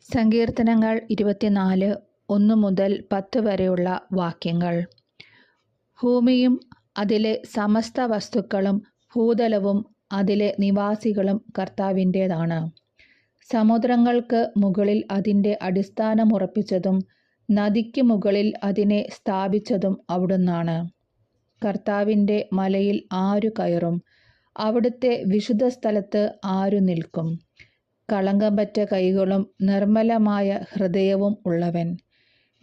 സങ്കീർത്തനങ്ങൾ 24 1 മുതൽ 10 വരെയുള്ള വാക്യങ്ങൾ. ഭൂമിയും അതിലെ സമസ്ത വസ്തുക്കളും ഭൂതലവും അതിലെ നിവാസികളും കർത്താവിൻ്റേതാണ്. സമുദ്രങ്ങൾക്ക് മുകളിൽ അതിൻ്റെ അടിസ്ഥാനമുറപ്പിച്ചതും നദിക്ക് മുകളിൽ അതിനെ സ്ഥാപിച്ചതും അവിടുന്നാണ്. കർത്താവിൻ്റെ മലയിൽ ആരു കയറും? അവിടുത്തെ വിശുദ്ധസ്ഥലത്ത് ആരു നിൽക്കും? കളങ്കമറ്റ കൈകളും നിർമ്മലമായ ഹൃദയവും ഉള്ളവൻ,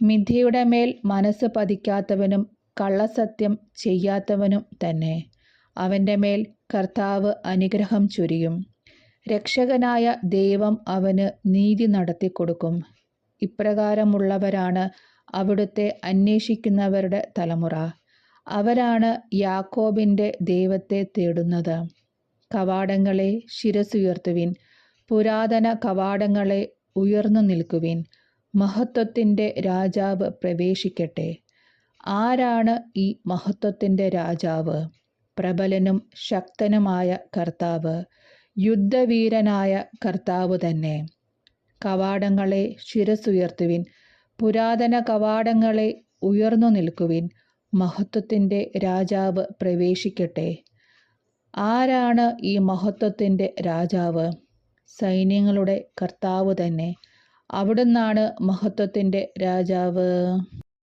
മിഥ്യയുടെ മേൽ മനസ്സ് പതിക്കാത്തവനും കള്ളസത്യം ചെയ്യാത്തവനും തന്നെ. അവൻ്റെ മേൽ കർത്താവ് അനുഗ്രഹം ചൊരിയും. രക്ഷകനായ ദൈവം അവന് നീതി നടത്തിക്കൊടുക്കും. ഇപ്രകാരമുള്ളവരാണ് അവിടുത്തെ അന്വേഷിക്കുന്നവരുടെ തലമുറ. അവരാണ് യാക്കോബിൻ്റെ ദൈവത്തെ തേടുന്നത്. കവാടങ്ങളെ ശിരസ്സുയർത്തുവിൻ, പുരാതന കവാടങ്ങളെ ഉയർന്നു നിൽക്കുവിൻ. മഹത്വത്തിൻ്റെ രാജാവ് പ്രവേശിക്കട്ടെ. ആരാണ് ഈ മഹത്വത്തിൻ്റെ രാജാവ്? പ്രബലനും ശക്തനുമായ കർത്താവ്, യുദ്ധവീരനായ കർത്താവ് തന്നെ. കവാടങ്ങളെ ശിരസ്സുയർത്തുവിൻ, പുരാതന കവാടങ്ങളെ ഉയർന്നു നിൽക്കുവിൻ. മഹത്വത്തിൻ്റെ രാജാവ് പ്രവേശിക്കട്ടെ. ആരാണ് ഈ മഹത്വത്തിൻ്റെ രാജാവ്? സൈന്യങ്ങളുടെ കർത്താവ് തന്നെ. അവിടുന്നാണ് മഹത്വത്തിൻ്റെ രാജാവ്.